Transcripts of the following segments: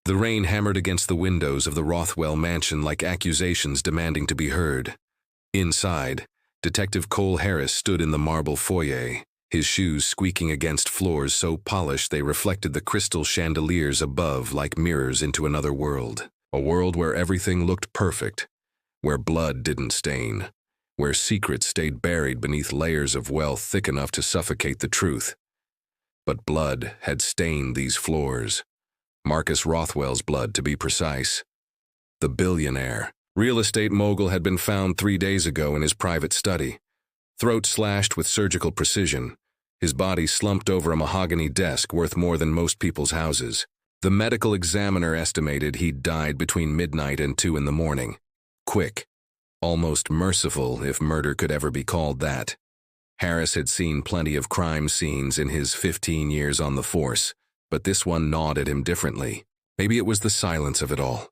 The rain hammered against the windows of the Rothwell mansion like accusations demanding to be heard. Inside, Detective Cole Heiress stood in the marble foyer, his shoes squeaking against floors so polished they reflected the crystal chandeliers above like mirrors into another world. A world where everything looked perfect, where blood didn't stain, where secrets stayed buried beneath layers of wealth thick enough to suffocate the truth. But blood had stained these floors. Marcus Rothwell's blood, to be precise. The billionaire, real estate mogul, had been found 3 days ago in his private study. Throat slashed with surgical precision, his body slumped over a mahogany desk worth more than most people's houses. The medical examiner estimated he'd died between midnight and 2 in the morning. Quick, almost merciful if murder could ever be called that. Heiress had seen plenty of crime scenes in his 15 years on the force, but this one gnawed at him differently. Maybe it was the silence of it all.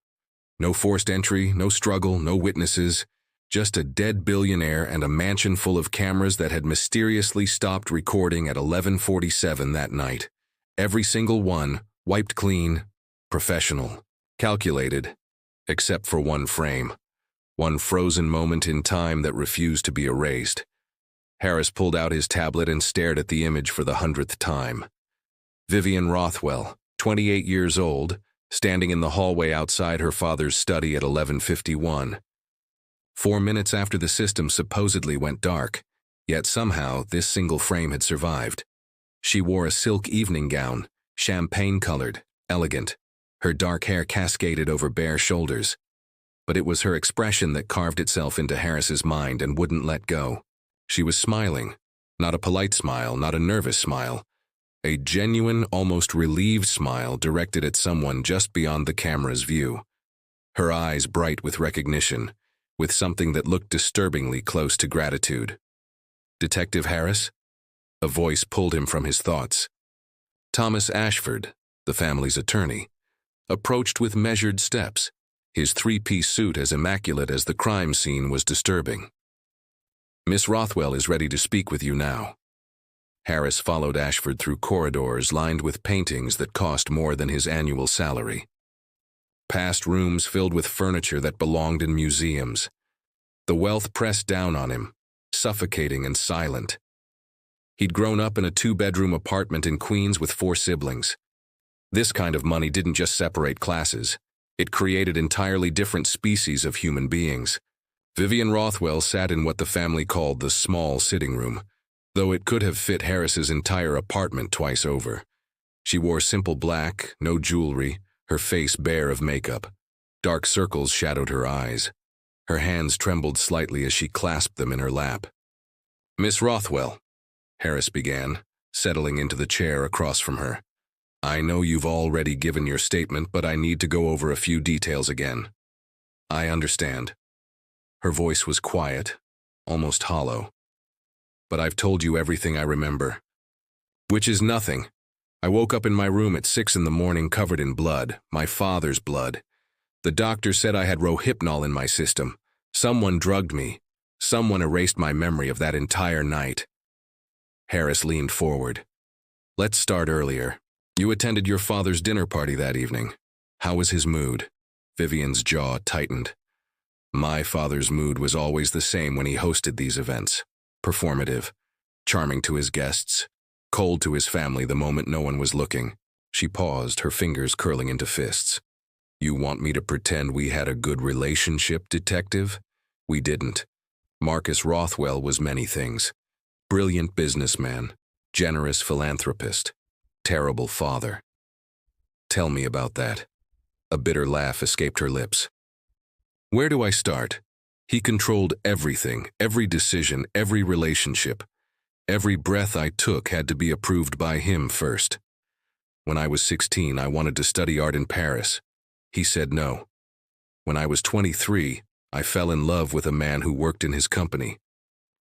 No forced entry, no struggle, no witnesses, just a dead billionaire and a mansion full of cameras that had mysteriously stopped recording at 11:47 that night. Every single one, wiped clean, professional, calculated, except for one frame. One frozen moment in time that refused to be erased. Heiress pulled out his tablet and stared at the image for the 100th time. Vivian Rothwell, 28 years old, standing in the hallway outside her father's study at 11:51. 4 minutes after the system supposedly went dark, yet somehow this single frame had survived. She wore a silk evening gown, champagne-colored, elegant. Her dark hair cascaded over bare shoulders. But it was her expression that carved itself into Heiress's mind and wouldn't let go. She was smiling, not a polite smile, not a nervous smile. A genuine, almost relieved smile directed at someone just beyond the camera's view. Her eyes bright with recognition, with something that looked disturbingly close to gratitude. "Detective Heiress?" A voice pulled him from his thoughts. Thomas Ashford, the family's attorney, approached with measured steps, his three-piece suit as immaculate as the crime scene was disturbing. "Miss Rothwell is ready to speak with you now." Heiress followed Ashford through corridors lined with paintings that cost more than his annual salary. Past rooms filled with furniture that belonged in museums. The wealth pressed down on him, suffocating and silent. He'd grown up in a 2-bedroom apartment in Queens with 4 siblings. This kind of money didn't just separate classes. It created entirely different species of human beings. Vivian Rothwell sat in what the family called the small sitting room, though it could have fit Heiress's entire apartment twice over. She wore simple black, no jewelry, her face bare of makeup. Dark circles shadowed her eyes. Her hands trembled slightly as she clasped them in her lap. "Miss Rothwell," Heiress began, settling into the chair across from her. "I know you've already given your statement, but I need to go over a few details again." "I understand." Her voice was quiet, almost hollow. "But I've told you everything I remember." "Which is nothing. I woke up in my room at 6 in the morning covered in blood, my father's blood. The doctor said I had Rohypnol in my system. Someone drugged me. Someone erased my memory of that entire night." Heiress leaned forward. "Let's start earlier. You attended your father's dinner party that evening. How was his mood?" Vivian's jaw tightened. "My father's mood was always the same when he hosted these events. Performative, charming to his guests, cold to his family the moment no one was looking." She paused, her fingers curling into fists. "You want me to pretend we had a good relationship, detective? We didn't. Marcus Rothwell was many things. Brilliant businessman, generous philanthropist, terrible father." "Tell me about that." A bitter laugh escaped her lips. "Where do I start? He controlled everything, every decision, every relationship. Every breath I took had to be approved by him first. When I was 16, I wanted to study art in Paris. He said no. When I was 23, I fell in love with a man who worked in his company.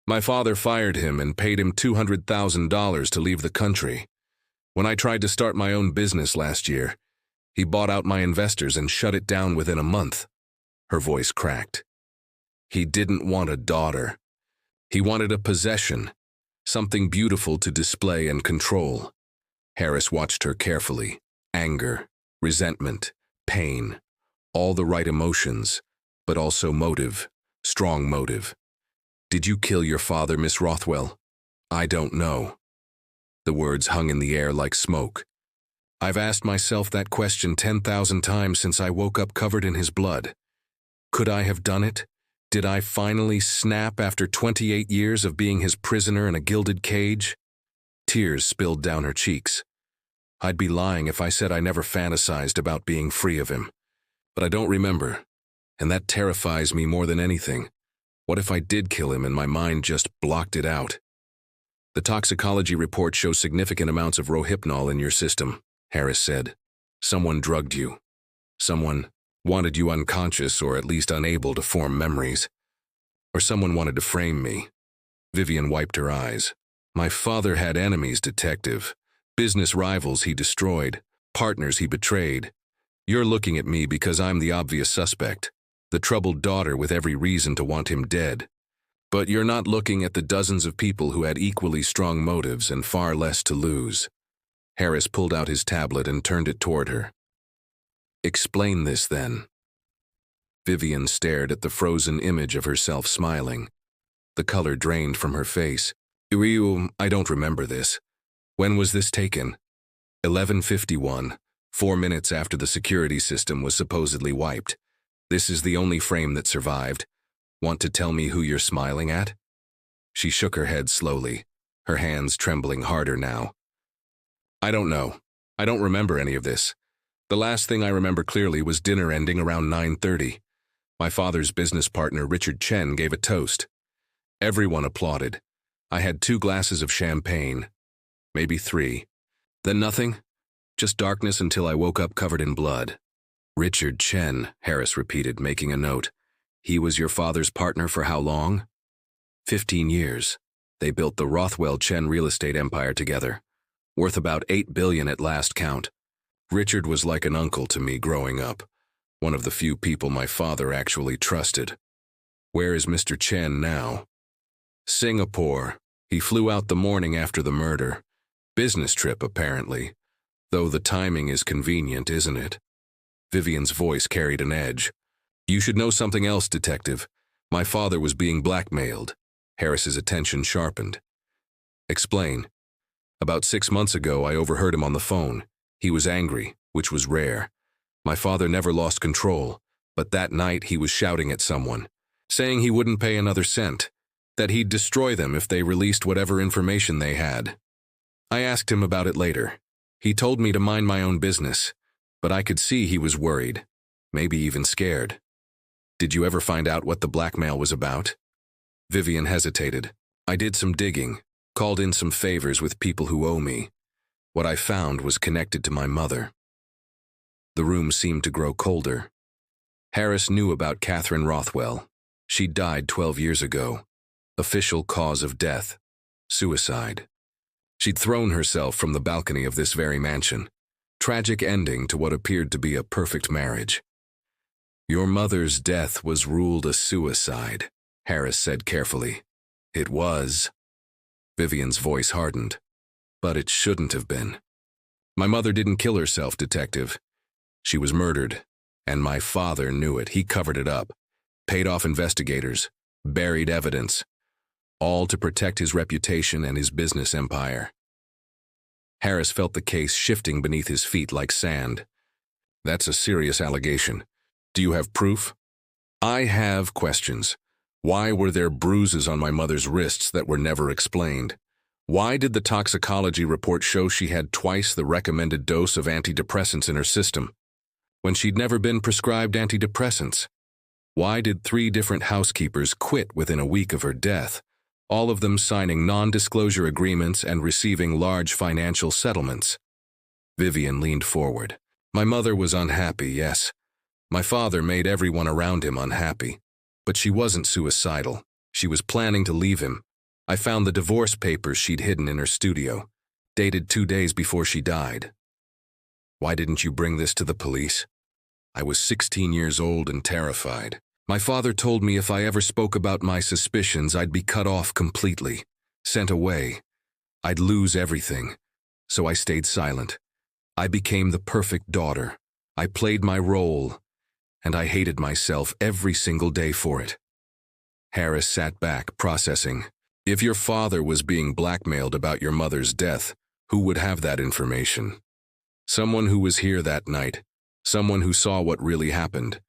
My father fired him and paid him $200,000 to leave the country. When I tried to start my own business last year, he bought out my investors and shut it down within a month." Her voice cracked. "He didn't want a daughter. He wanted a possession, something beautiful to display and control." Heiress watched her carefully. Anger, resentment, pain, all the right emotions, but also motive, strong motive. Did you kill your father, Miss Rothwell? I don't know. The words hung in the air like smoke. I've asked myself that question 10,000 times since I woke up covered in his blood. Could I have done it? Did I finally snap after 28 years of being his prisoner in a gilded cage? Tears spilled down her cheeks. I'd be lying if I said I never fantasized about being free of him. But I don't remember, and that terrifies me more than anything. What if I did kill him and my mind just blocked it out? The toxicology report shows significant amounts of rohypnol in your system, Heiress said. Someone drugged you. Someone wanted you unconscious or at least unable to form memories. Or someone wanted to frame me. Vivian wiped her eyes. My father had enemies, detective. Business rivals he destroyed. Partners he betrayed. You're looking at me because I'm the obvious suspect. The troubled daughter with every reason to want him dead. But you're not looking at the dozens of people who had equally strong motives and far less to lose. Heiress pulled out his tablet and turned it toward her. Explain this, then. Vivian stared at the frozen image of herself smiling. The color drained from her face. I don't remember this. When was this taken? 11:51, 4 minutes after the security system was supposedly wiped. This is the only frame that survived. Want to tell me who you're smiling at? She shook her head slowly, her hands trembling harder now. I don't know. I don't remember any of this. The last thing I remember clearly was dinner ending around 9:30. My father's business partner, Richard Chen, gave a toast. Everyone applauded. I had 2 glasses of champagne. Maybe 3. Then nothing. Just darkness until I woke up covered in blood. Richard Chen, Heiress repeated, making a note. He was your father's partner for how long? 15 years. They built the Rothwell-Chen real estate empire together, worth about $8 billion at last count. Richard was like an uncle to me growing up, one of the few people my father actually trusted. Where is Mr. Chen now? Singapore. He flew out the morning after the murder. Business trip, apparently. Though the timing is convenient, isn't it? Vivian's voice carried an edge. You should know something else, detective. My father was being blackmailed. Heiress's attention sharpened. Explain. About 6 months ago, I overheard him on the phone. He was angry, which was rare. My father never lost control, but that night he was shouting at someone, saying he wouldn't pay another cent, that he'd destroy them if they released whatever information they had. I asked him about it later. He told me to mind my own business, but I could see he was worried, maybe even scared. Did you ever find out what the blackmail was about? Vivian hesitated. I did some digging, called in some favors with people who owe me. What I found was connected to my mother. The room seemed to grow colder. Heiress knew about Catherine Rothwell. She died 12 years ago. Official cause of death: suicide. She'd thrown herself from the balcony of this very mansion. Tragic ending to what appeared to be a perfect marriage. Your mother's death was ruled a suicide, Heiress said carefully. It was. Vivian's voice hardened. But it shouldn't have been. My mother didn't kill herself, detective. She was murdered, and my father knew it. He covered it up, paid off investigators, buried evidence, all to protect his reputation and his business empire. Heiress felt the case shifting beneath his feet like sand. That's a serious allegation. Do you have proof? I have questions. Why were there bruises on my mother's wrists that were never explained? Why did the toxicology report show she had twice the recommended dose of antidepressants in her system, when she'd never been prescribed antidepressants? Why did 3 different housekeepers quit within a week of her death, all of them signing non-disclosure agreements and receiving large financial settlements? Vivian leaned forward. My mother was unhappy, yes. My father made everyone around him unhappy. But she wasn't suicidal. She was planning to leave him. I found the divorce papers she'd hidden in her studio, dated 2 days before she died. Why didn't you bring this to the police? I was 16 years old and terrified. My father told me if I ever spoke about my suspicions, I'd be cut off completely, sent away. I'd lose everything. So I stayed silent. I became the perfect daughter. I played my role, and I hated myself every single day for it. Heiress sat back, processing. If your father was being blackmailed about your mother's death, who would have that information? Someone who was here that night, someone who saw what really happened.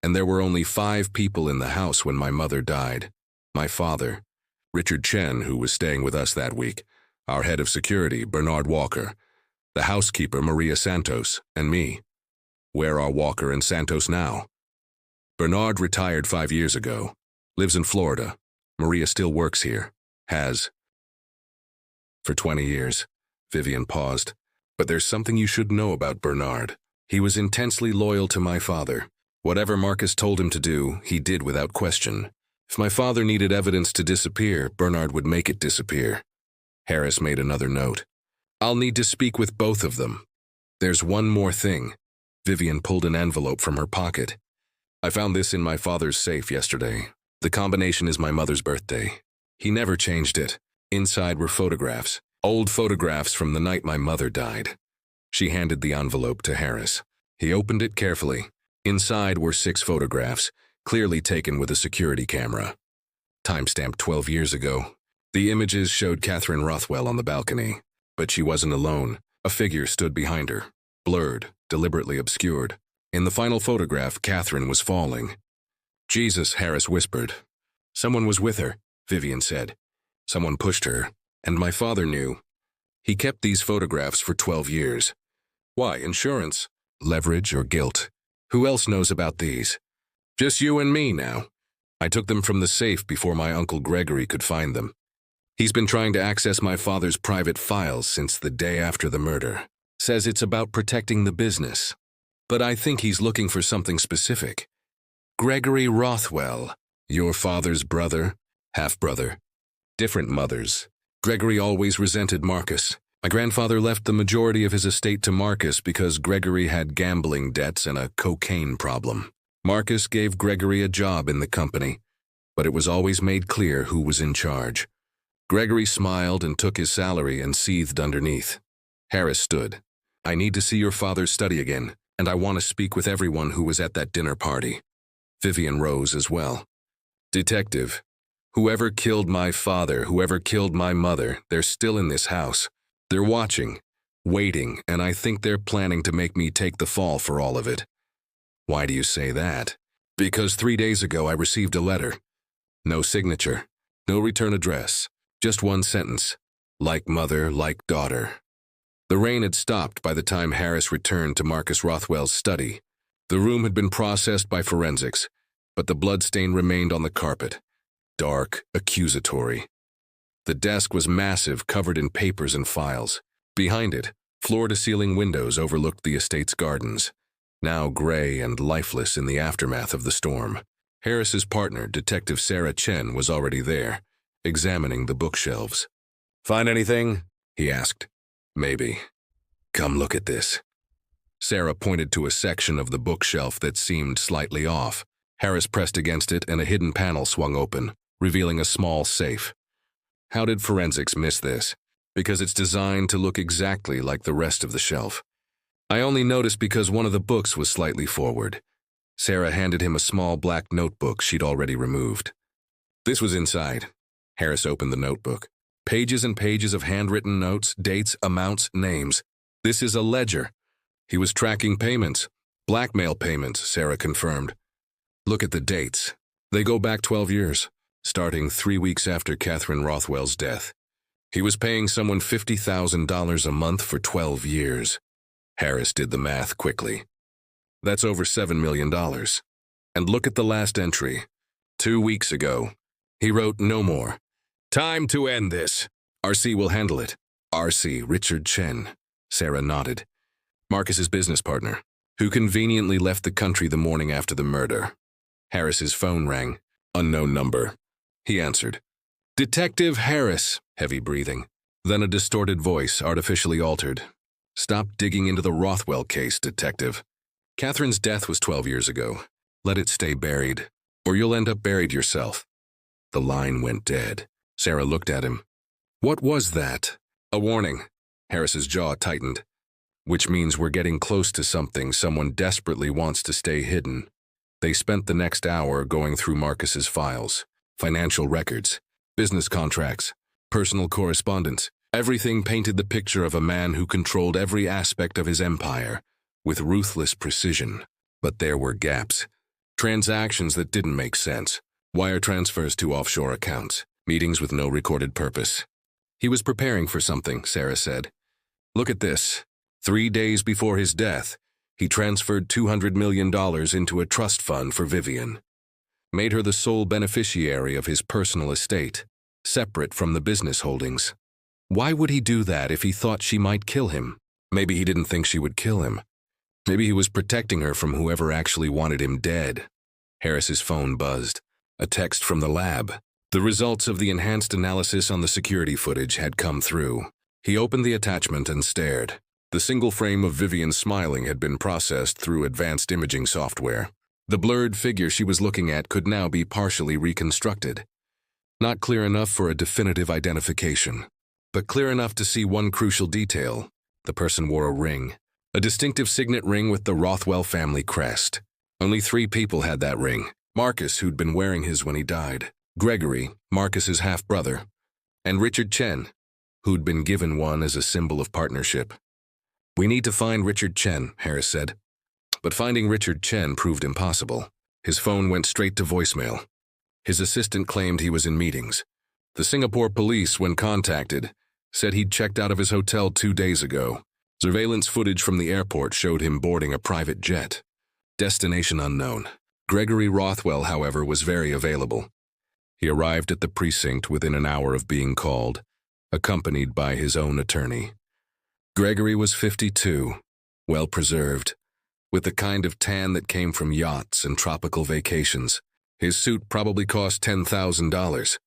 And there were only 5 people in the house when my mother died. My father, Richard Chen, who was staying with us that week, our head of security, Bernard Walker, the housekeeper, Maria Santos, and me. Where are Walker and Santos now? Bernard retired 5 years ago, lives in Florida. Maria still works here, has. For 20 years, Vivian paused. But there's something you should know about Bernard. He was intensely loyal to my father. Whatever Marcus told him to do, he did without question. If my father needed evidence to disappear, Bernard would make it disappear. Heiress made another note. I'll need to speak with both of them. There's one more thing. Vivian pulled an envelope from her pocket. I found this in my father's safe yesterday. The combination is my mother's birthday. He never changed it. Inside were photographs, old photographs from the night my mother died. She handed the envelope to Heiress. He opened it carefully. Inside were 6 photographs, clearly taken with a security camera. Timestamped 12 years ago. The images showed Catherine Rothwell on the balcony, but she wasn't alone. A figure stood behind her, blurred, deliberately obscured. In the final photograph, Catherine was falling. Jesus, Heiress whispered. Someone was with her, Vivian said. Someone pushed her, and my father knew. He kept these photographs for 12 years. Why, insurance? Leverage or guilt? Who else knows about these? Just you and me now. I took them from the safe before my Uncle Gregory could find them. He's been trying to access my father's private files since the day after the murder. Says it's about protecting the business. But I think he's looking for something specific. Gregory Rothwell, your father's brother, half-brother. Different mothers. Gregory always resented Marcus. My grandfather left the majority of his estate to Marcus because Gregory had gambling debts and a cocaine problem. Marcus gave Gregory a job in the company, but it was always made clear who was in charge. Gregory smiled and took his salary and seethed underneath. Heiress stood. I need to see your father's study again, and I want to speak with everyone who was at that dinner party. Vivian rose as well. Detective, whoever killed my father, whoever killed my mother, they're still in this house. They're watching, waiting, and I think they're planning to make me take the fall for all of it. Why do you say that? Because 3 days ago I received a letter. No signature, no return address, just one sentence. Like mother, like daughter. The rain had stopped by the time Heiress returned to Marcus Rothwell's study. The room had been processed by forensics, but the bloodstain remained on the carpet. Dark, accusatory. The desk was massive, covered in papers and files. Behind it, floor-to-ceiling windows overlooked the estate's gardens, now gray and lifeless in the aftermath of the storm. Heiress's partner, Detective Sarah Chen, was already there, examining the bookshelves. Find anything? He asked. Maybe. Come look at this. Sarah pointed to a section of the bookshelf that seemed slightly off. Heiress pressed against it and a hidden panel swung open, revealing a small safe. How did forensics miss this? Because it's designed to look exactly like the rest of the shelf. I only noticed because one of the books was slightly forward. Sarah handed him a small black notebook she'd already removed. This was inside. Heiress opened the notebook. Pages and pages of handwritten notes, dates, amounts, names. This is a ledger. He was tracking payments. Blackmail payments, Sarah confirmed. Look at the dates. They go back 12 years. Starting 3 weeks after Catherine Rothwell's death. He was paying someone $50,000 a month for 12 years. Heiress did the math quickly. That's over $7 million. And look at the last entry. 2 weeks ago. He wrote no more. Time to end this. RC will handle it. RC, Richard Chen. Sarah nodded. Marcus's business partner, who conveniently left the country the morning after the murder. Harris's phone rang. Unknown number. He answered. Detective Heiress, heavy breathing. Then a distorted voice, artificially altered. Stop digging into the Rothwell case, detective. Catherine's death was 12 years ago. Let it stay buried, or you'll end up buried yourself. The line went dead. Sarah looked at him. What was that? A warning. Harris's jaw tightened. which means we're getting close to something someone desperately wants to stay hidden. They spent the next hour going through Marcus's files, financial records, business contracts, personal correspondence. Everything painted the picture of a man who controlled every aspect of his empire with ruthless precision. But there were gaps. Transactions that didn't make sense. Wire transfers to offshore accounts. Meetings with no recorded purpose. He was preparing for something, Sarah said. Look at this. 3 days before his death, he transferred $200 million into a trust fund for Vivian. Made her the sole beneficiary of his personal estate, separate from the business holdings. Why would he do that if he thought she might kill him? Maybe he didn't think she would kill him. Maybe he was protecting her from whoever actually wanted him dead. Heiress's phone buzzed. A text from the lab. The results of the enhanced analysis on the security footage had come through. He opened the attachment and stared. The single frame of Vivian smiling had been processed through advanced imaging software. The blurred figure she was looking at could now be partially reconstructed. Not clear enough for a definitive identification, but clear enough to see one crucial detail. The person wore a ring. A distinctive signet ring with the Rothwell family crest. Only 3 people had that ring. Marcus, who'd been wearing his when he died. Gregory, Marcus's half-brother. And Richard Chen, who'd been given one as a symbol of partnership. We need to find Richard Chen, Heiress said. But finding Richard Chen proved impossible. His phone went straight to voicemail. His assistant claimed he was in meetings. The Singapore police, when contacted, said he'd checked out of his hotel 2 days ago. Surveillance footage from the airport showed him boarding a private jet. Destination unknown. Gregory Rothwell, however, was very available. He arrived at the precinct within an hour of being called, accompanied by his own attorney. Gregory was 52, well-preserved, with the kind of tan that came from yachts and tropical vacations. His suit probably cost $10,000.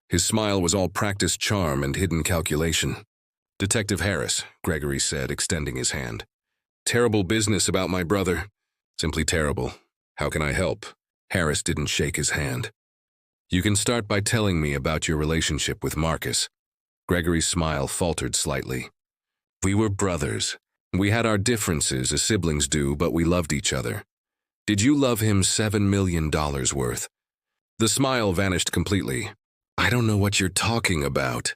His smile was all practiced charm and hidden calculation. Detective Heiress, Gregory said, extending his hand. Terrible business about my brother. Simply terrible. How can I help? Heiress didn't shake his hand. You can start by telling me about your relationship with Marcus. Gregory's smile faltered slightly. We were brothers. We had our differences, as siblings do, but we loved each other. Did you love him $7 million worth? The smile vanished completely. I don't know what you're talking about.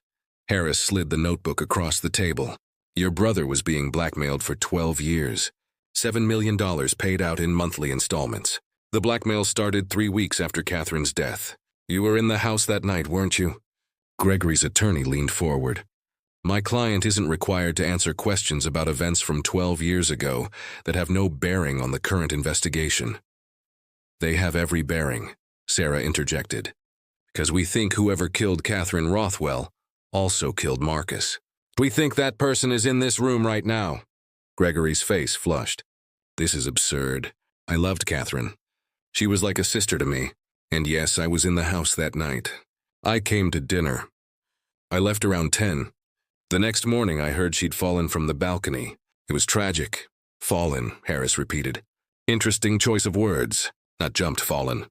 Heiress slid the notebook across the table. Your brother was being blackmailed for 12 years. $7 million paid out in monthly installments. The blackmail started 3 weeks after Catherine's death. You were in the house that night, weren't you? Gregory's attorney leaned forward. My client isn't required to answer questions about events from 12 years ago that have no bearing on the current investigation. They have every bearing, Sarah interjected. Because we think whoever killed Catherine Rothwell also killed Marcus. We think that person is in this room right now. Gregory's face flushed. This is absurd. I loved Catherine. She was like a sister to me. And yes, I was in the house that night. I came to dinner. I left around 10. The next morning I heard she'd fallen from the balcony. It was tragic. Fallen, Heiress repeated. Interesting choice of words. Not jumped, fallen.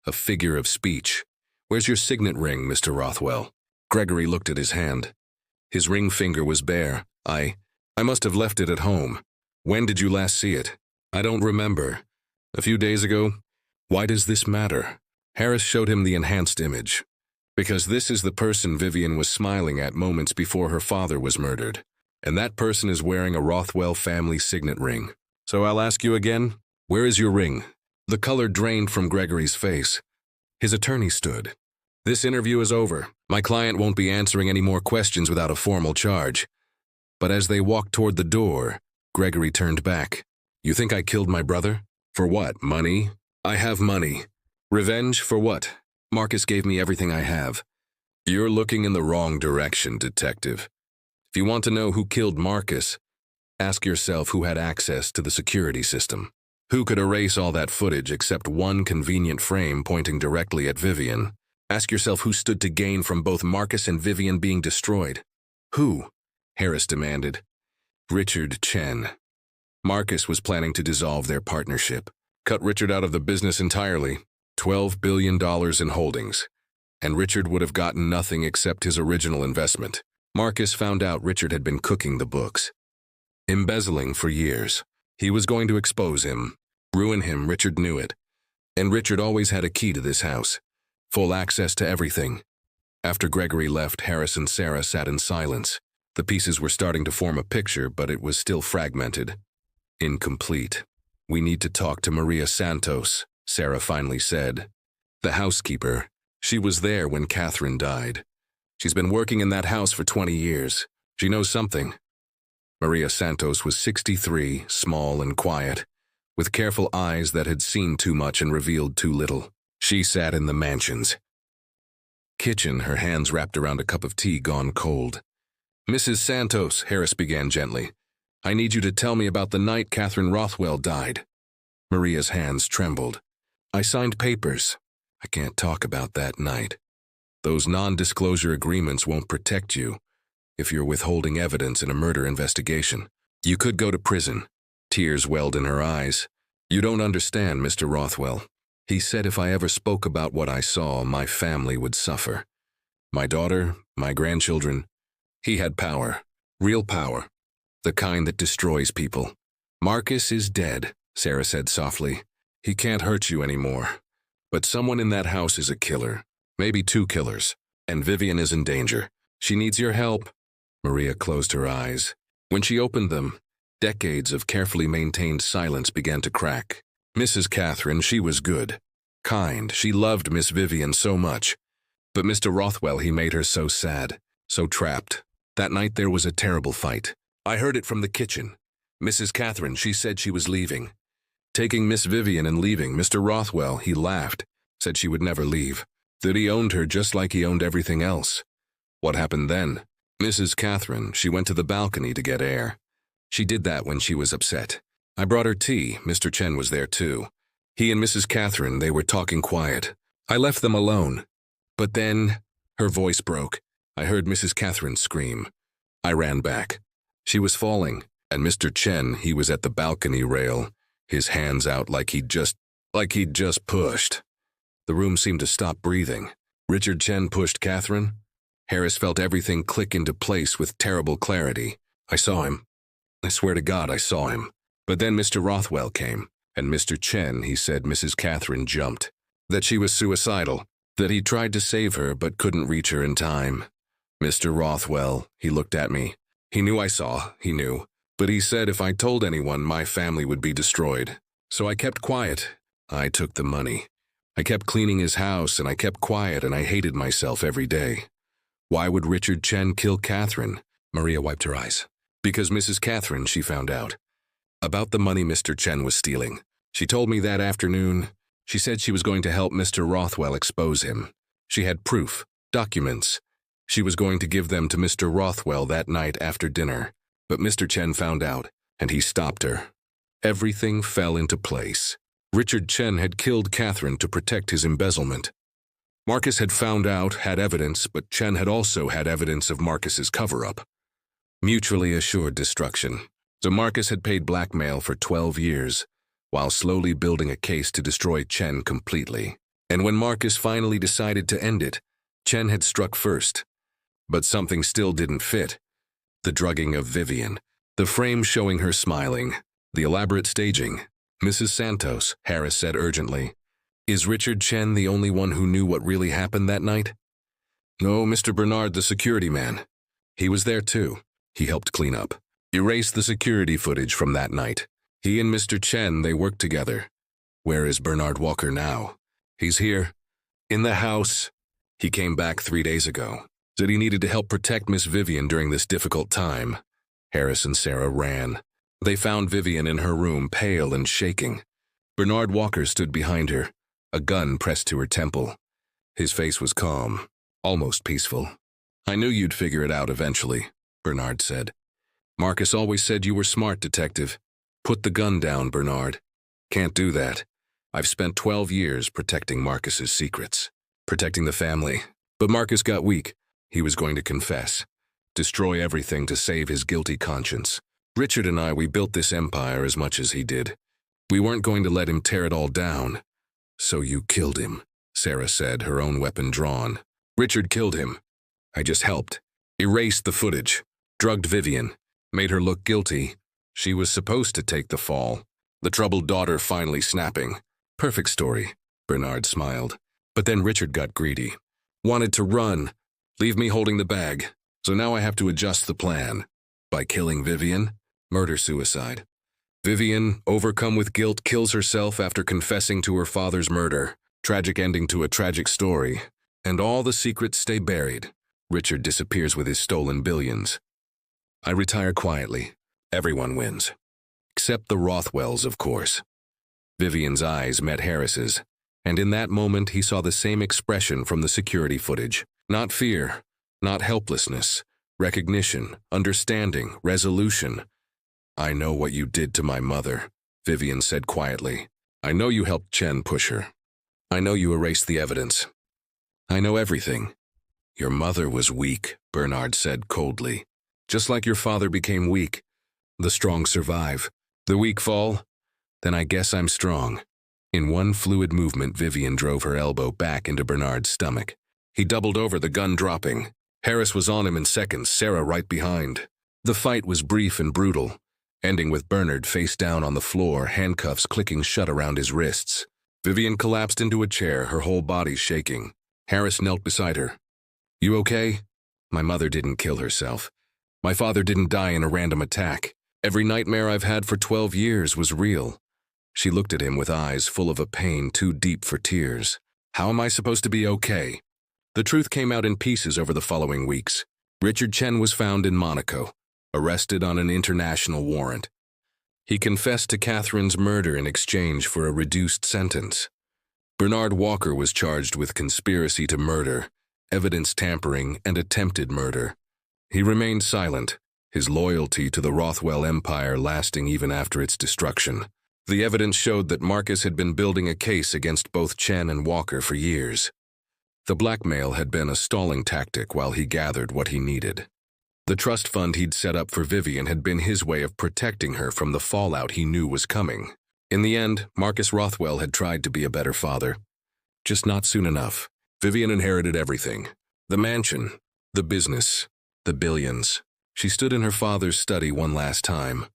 A figure of speech. Where's your signet ring, Mr. Rothwell? Gregory looked at his hand. His ring finger was bare. I must have left it at home. When did you last see it? I don't remember. A few days ago? Why does this matter? Heiress showed him the enhanced image. Because this is the person Vivian was smiling at moments before her father was murdered. And that person is wearing a Rothwell family signet ring. So I'll ask you again, where is your ring? The color drained from Gregory's face. His attorney stood. This interview is over. My client won't be answering any more questions without a formal charge. But as they walked toward the door, Gregory turned back. You think I killed my brother? For what, money? I have money. Revenge for what? Marcus gave me everything I have. You're looking in the wrong direction, detective. If you want to know who killed Marcus, ask yourself who had access to the security system. Who could erase all that footage except one convenient frame pointing directly at Vivian? Ask yourself who stood to gain from both Marcus and Vivian being destroyed. Who? Heiress demanded. Richard Chen. Marcus was planning to dissolve their partnership. Cut Richard out of the business entirely. $12 billion in holdings. And Richard would have gotten nothing except his original investment. Marcus found out Richard had been cooking the books. Embezzling for years. He was going to expose him, ruin him. Richard knew it. And Richard always had a key to this house. Full access to everything. After Gregory left, Heiress and Sarah sat in silence. The pieces were starting to form a picture, but it was still fragmented. Incomplete. "We need to talk to Maria Santos," Sarah finally said. "The housekeeper. She was there when Catherine died. She's been working in that house for 20 years. She knows something." Maria Santos was 63, small and quiet, with careful eyes that had seen too much and revealed too little. She sat in the mansion's kitchen, her hands wrapped around a cup of tea gone cold. "Mrs. Santos," Heiress began gently, "I need you to tell me about the night Catherine Rothwell died." Maria's hands trembled. "I signed papers. I can't talk about that night. Those non-disclosure agreements won't protect you if you're withholding evidence in a murder investigation. You could go to prison." Tears welled in her eyes. "You don't understand, Mr. Rothwell. He said if I ever spoke about what I saw, my family would suffer. My daughter, my grandchildren. He had power. Real power. The kind that destroys people." "Marcus is dead," Sarah said softly. "He can't hurt you anymore. But someone in that house is a killer. Maybe 2 killers. And Vivian is in danger. She needs your help." Maria closed her eyes. When she opened them, decades of carefully maintained silence began to crack. Mrs. Catherine, she was good. Kind. She loved Miss Vivian so much. But Mr. Rothwell, he made her so sad. So trapped. That night there was a terrible fight. I heard it from the kitchen. Mrs. Catherine, she said she was leaving. Taking Miss Vivian and leaving. Mr. Rothwell, he laughed. Said she would never leave. That he owned her just like he owned everything else. What happened then? Mrs. Catherine, she went to the balcony to get air. She did that when she was upset. I brought her tea. Mr. Chen was there too. He and Mrs. Catherine, they were talking quiet. I left them alone. But then, her voice broke. I heard Mrs. Catherine scream. I ran back. She was falling, and Mr. Chen, he was at the balcony rail, his hands out like he'd just pushed. The room seemed to stop breathing. Richard Chen pushed Catherine. Heiress felt everything click into place with terrible clarity. I saw him. I swear to God I saw him. But then Mr. Rothwell came, and Mr. Chen, he said Mrs. Catherine jumped. That she was suicidal. That he tried to save her but couldn't reach her in time. Mr. Rothwell, he looked at me. He knew I saw, he knew. But he said if I told anyone, my family would be destroyed. So I kept quiet. I took the money. I kept cleaning his house, and I kept quiet, and I hated myself every day. Why would Richard Chen kill Catherine? Maria wiped her eyes. Because Mrs. Catherine, she found out. About the money Mr. Chen was stealing. She told me that afternoon. She said she was going to help Mr. Rothwell expose him. She had proof, documents. She was going to give them to Mr. Rothwell that night after dinner. But Mr. Chen found out, and he stopped her. Everything fell into place. Richard Chen had killed Catherine to protect his embezzlement. Marcus had found out, had evidence, but Chen had also had evidence of Marcus's cover-up. Mutually assured destruction. So Marcus had paid blackmail for 12 years, while slowly building a case to destroy Chen completely. And when Marcus finally decided to end it, Chen had struck first. But something still didn't fit. The drugging of Vivian, the frame showing her smiling, the elaborate staging. Mrs. Santos, Heiress said urgently. Is Richard Chen the only one who knew what really happened that night? No, Mr. Bernard, the security man. He was there too. He helped clean up. Erase the security footage from that night. He and Mr. Chen, they worked together. Where is Bernard Walker now? He's here. In the house. He came back 3 days ago. Said he needed to help protect Miss Vivian during this difficult time. Heiress and Sarah ran. They found Vivian in her room, pale and shaking. Bernard Walker stood behind her, a gun pressed to her temple. His face was calm, almost peaceful. I knew you'd figure it out eventually, Bernard said. Marcus always said you were smart, detective. Put the gun down, Bernard. Can't do that. I've spent 12 years protecting Marcus's secrets, protecting the family. But Marcus got weak. He was going to confess, destroy everything to save his guilty conscience. Richard and I, we built this empire as much as he did. We weren't going to let him tear it all down. So you killed him, Sarah said, her own weapon drawn. Richard killed him. I just helped. Erased the footage. Drugged Vivian. Made her look guilty. She was supposed to take the fall. The troubled daughter finally snapping. Perfect story, Bernard smiled. But then Richard got greedy. Wanted to run, leave me holding the bag. So now I have to adjust the plan. By killing Vivian? Murder-suicide. Vivian, overcome with guilt, kills herself after confessing to her father's murder. Tragic ending to a tragic story. And all the secrets stay buried. Richard disappears with his stolen billions. I retire quietly. Everyone wins. Except the Rothwells, of course. Vivian's eyes met Heiress's, and in that moment he saw the same expression from the security footage. Not fear, not helplessness, recognition, understanding, resolution. I know what you did to my mother, Vivian said quietly. I know you helped Chen push her. I know you erased the evidence. I know everything. Your mother was weak, Bernard said coldly. Just like your father became weak. The strong survive. The weak fall? Then I guess I'm strong. In one fluid movement, Vivian drove her elbow back into Bernard's stomach. He doubled over, the gun dropping. Heiress was on him in seconds, Sarah right behind. The fight was brief and brutal, ending with Bernard face down on the floor, handcuffs clicking shut around his wrists. Vivian collapsed into a chair, her whole body shaking. Heiress knelt beside her. You okay? My mother didn't kill herself. My father didn't die in a random attack. Every nightmare I've had for 12 years was real. She looked at him with eyes full of a pain too deep for tears. How am I supposed to be okay? The truth came out in pieces over the following weeks. Richard Chen was found in Monaco, arrested on an international warrant. He confessed to Catherine's murder in exchange for a reduced sentence. Bernard Walker was charged with conspiracy to murder, evidence tampering, and attempted murder. He remained silent, his loyalty to the Rothwell empire lasting even after its destruction. The evidence showed that Marcus had been building a case against both Chen and Walker for years. The blackmail had been a stalling tactic while he gathered what he needed. The trust fund he'd set up for Vivian had been his way of protecting her from the fallout he knew was coming. In the end, Marcus Rothwell had tried to be a better father. Just not soon enough. Vivian inherited everything. The mansion, the business, the billions. She stood in her father's study one last time,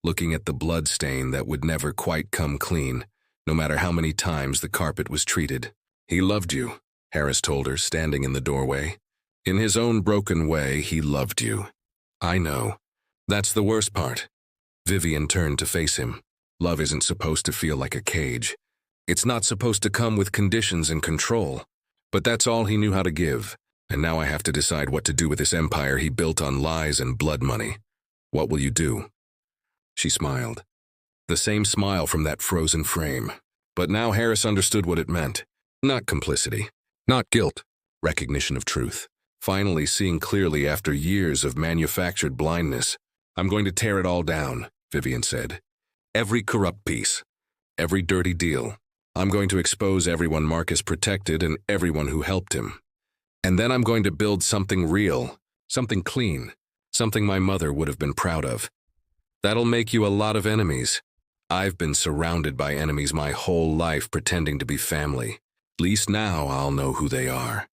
looking at the blood stain that would never quite come clean, no matter how many times the carpet was treated. He loved you, Heiress told her, standing in the doorway. In his own broken way, he loved you. I know. That's the worst part. Vivian turned to face him. Love isn't supposed to feel like a cage. It's not supposed to come with conditions and control. But that's all he knew how to give. And now I have to decide what to do with this empire he built on lies and blood money. What will you do? She smiled. The same smile from that frozen frame. But now Heiress understood what it meant. Not complicity. Not guilt. Recognition of truth. Finally seeing clearly after years of manufactured blindness. I'm going to tear it all down, Vivian said. Every corrupt piece. Every dirty deal. I'm going to expose everyone Marcus protected and everyone who helped him. And then I'm going to build something real, something clean, something my mother would have been proud of. That'll make you a lot of enemies. I've been surrounded by enemies my whole life pretending to be family. At least now I'll know who they are.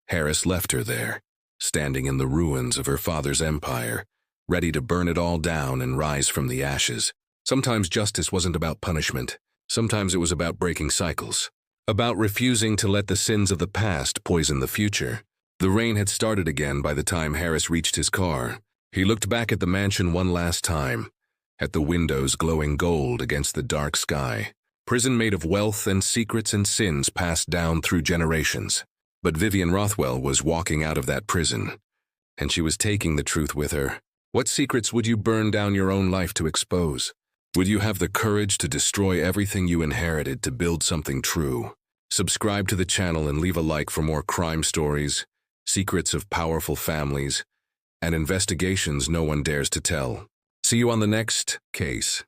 Heiress left her there, standing in the ruins of her father's empire, ready to burn it all down and rise from the ashes. Sometimes justice wasn't about punishment. Sometimes it was about breaking cycles. About refusing to let the sins of the past poison the future. The rain had started again by the time Heiress reached his car. He looked back at the mansion one last time, at the windows glowing gold against the dark sky. Prison made of wealth and secrets and sins passed down through generations. But Vivian Rothwell was walking out of that prison, and she was taking the truth with her. What secrets would you burn down your own life to expose? Would you have the courage to destroy everything you inherited to build something true? Subscribe to the channel and leave a like for more crime stories, secrets of powerful families, and investigations no one dares to tell. See you on the next case.